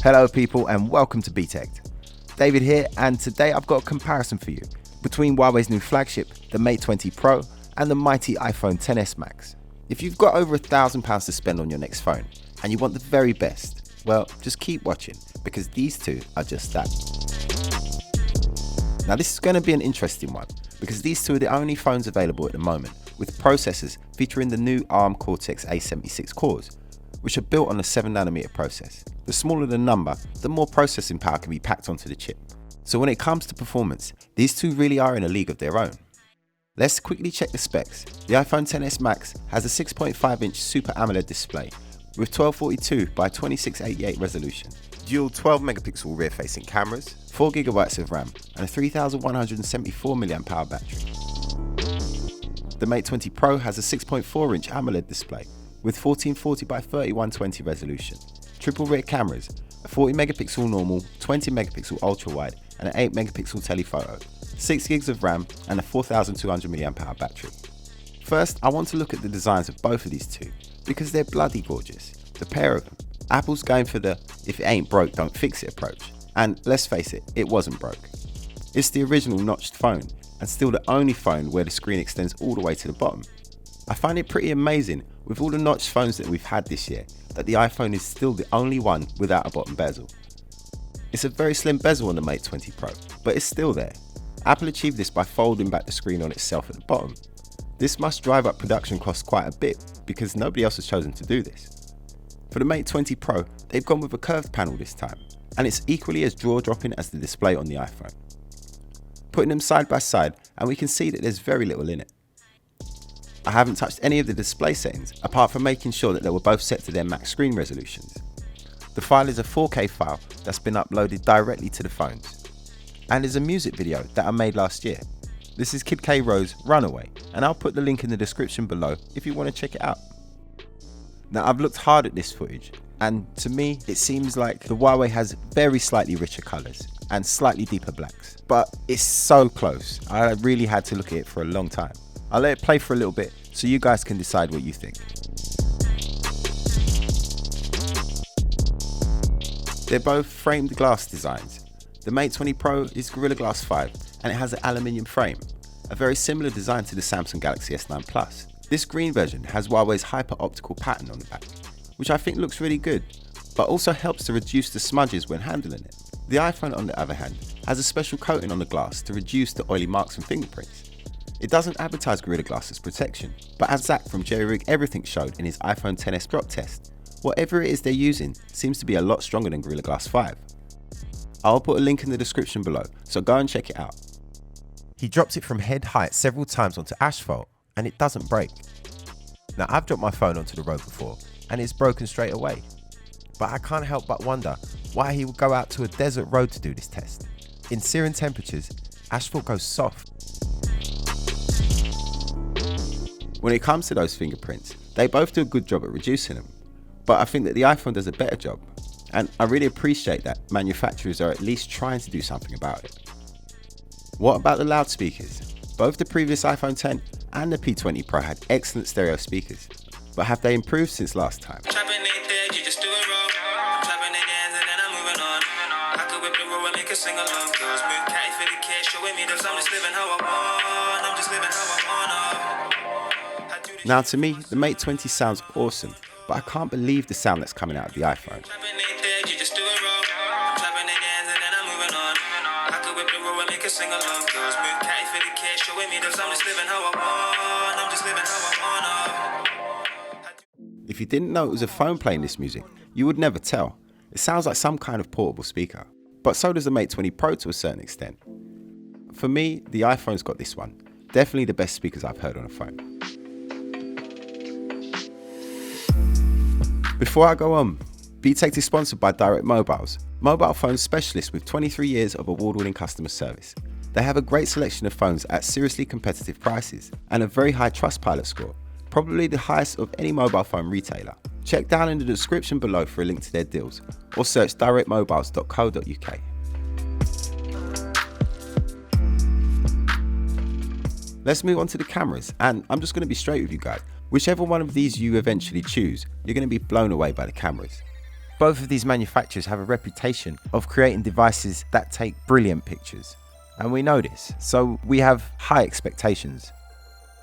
Hello people and welcome to Btekt. David here, and today I've got a comparison for you between Huawei's new flagship, the Mate 20 Pro, and the mighty iPhone XS Max. If you've got over £1,000 to spend on your next phone and you want the very best, well, just keep watching because these two are just that. Now this is going to be an interesting one because these two are the only phones available at the moment with processors featuring the new ARM Cortex-A76 cores, which are built on a 7nm process. The smaller the number, the more processing power can be packed onto the chip. So when it comes to performance, these two really are in a league of their own. Let's quickly check the specs. The iPhone XS Max has a 6.5-inch Super AMOLED display with 1242 by 2688 resolution, dual 12-megapixel rear-facing cameras, 4GB of RAM, and a 3174 mAh battery. The Mate 20 Pro has a 6.4-inch AMOLED display with 1440 by 3120 resolution, triple rear cameras, a 40-megapixel normal, 20-megapixel ultra-wide, and an 8-megapixel telephoto, 6GB of RAM, and a 4200 mAh battery. First, I want to look at the designs of both of these two because they're bloody gorgeous, the pair of them. Apple's going for the if it ain't broke don't fix it approach, and let's face it, it wasn't broke. It's the original notched phone and still the only phone where the screen extends all the way to the bottom. I find it pretty amazing with all the notched phones that we've had this year that the iPhone is still the only one without a bottom bezel. It's a very slim bezel on the Mate 20 Pro, but it's still there. Apple achieved this by folding back the screen on itself at the bottom. This must drive up production costs quite a bit because nobody else has chosen to do this. For the Mate 20 Pro, they've gone with a curved panel this time, and it's equally as jaw-dropping as the display on the iPhone. Putting them side by side, and we can see that there's very little in it. I haven't touched any of the display settings apart from making sure that they were both set to their max screen resolutions. The file is a 4K file that's been uploaded directly to the phones. And there's a music video that I made last year. This is Kid K Ro's Runaway, and I'll put the link in the description below if you want to check it out. Now I've looked hard at this footage, and to me it seems like the Huawei has very slightly richer colours and slightly deeper blacks, but it's so close. I really had to look at it for a long time. I'll let it play for a little bit so you guys can decide what you think. They're both framed glass designs. The Mate 20 Pro is Gorilla Glass 5 and it has an aluminium frame, a very similar design to the Samsung Galaxy S9 Plus. This green version has Huawei's hyper-optical pattern on the back, which I think looks really good, but also helps to reduce the smudges when handling it. The iPhone, on the other hand, has a special coating on the glass to reduce the oily marks and fingerprints. It doesn't advertise Gorilla Glass as protection, but as Zach from Jerry Rig Everything showed in his iPhone XS drop test, whatever it is they're using seems to be a lot stronger than Gorilla Glass 5. I'll put a link in the description below, so go and check it out. He dropped it from head height several times onto asphalt and it doesn't break. Now I've dropped my phone onto the road before and it's broken straight away, but I can't help but wonder why he would go out to a desert road to do this test. In searing temperatures, asphalt goes soft. When it comes to those fingerprints, they both do a good job at reducing them, but I think that the iPhone does a better job, and I really appreciate that manufacturers are at least trying to do something about it. What about the loudspeakers? Both the previous iPhone X and the P20 Pro had excellent stereo speakers, but have they improved since last time? Now to me, the Mate 20 sounds awesome, but I can't believe the sound that's coming out of the iPhone. If you didn't know it was a phone playing this music, you would never tell. It sounds like some kind of portable speaker, but so does the Mate 20 Pro to a certain extent. For me, the iPhone's got this one. Definitely the best speakers I've heard on a phone. Before I go on, Btekt is sponsored by Direct Mobiles, mobile phone specialists with 23 years of award-winning customer service. They have a great selection of phones at seriously competitive prices and a very high Trustpilot score, probably the highest of any mobile phone retailer. Check down in the description below for a link to their deals or search directmobiles.co.uk. Let's move on to the cameras, and I'm just going to be straight with you guys. Whichever one of these you eventually choose, you're going to be blown away by the cameras. Both of these manufacturers have a reputation of creating devices that take brilliant pictures, and we know this, so we have high expectations.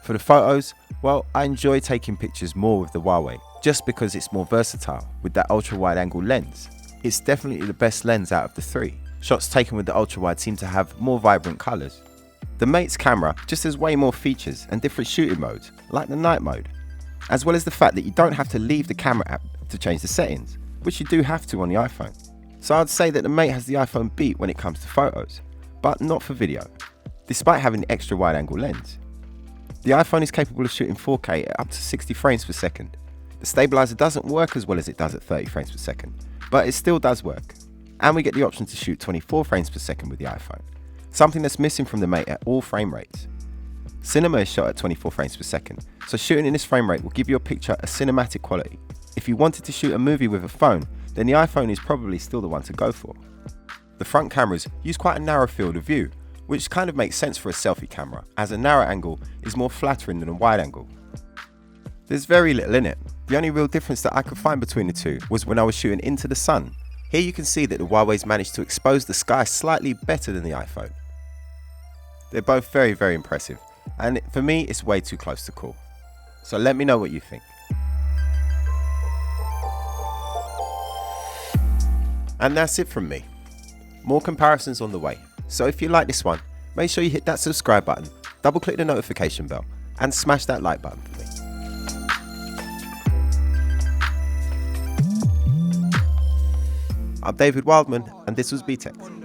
For the photos, well, I enjoy taking pictures more with the Huawei, just because it's more versatile with that ultra wide angle lens. It's definitely the best lens out of the three. Shots taken with the ultra wide seem to have more vibrant colours. The Mate's camera just has way more features and different shooting modes, like the night mode, as well as the fact that you don't have to leave the camera app to change the settings, which you do have to on the iPhone. So I'd say that the Mate has the iPhone beat when it comes to photos, but not for video, despite having the extra wide angle lens. The iPhone is capable of shooting 4K at up to 60 frames per second. The stabilizer doesn't work as well as it does at 30 frames per second, but it still does work. And we get the option to shoot 24 frames per second with the iPhone, something that's missing from the Mate at all frame rates. Cinema is shot at 24 frames per second, so shooting in this frame rate will give your picture a cinematic quality. If you wanted to shoot a movie with a phone, then the iPhone is probably still the one to go for. The front cameras use quite a narrow field of view, which kind of makes sense for a selfie camera, as a narrow angle is more flattering than a wide angle. There's very little in it. The only real difference that I could find between the two was when I was shooting into the sun. Here you can see that the Huawei's managed to expose the sky slightly better than the iPhone. They're both very, very impressive, and for me it's way too close to call. So let me know what you think. And that's it from me. More comparisons on the way. So if you like this one, make sure you hit that subscribe button, double click the notification bell, and smash that like button for me. I'm David Wildman, and this was Btekt.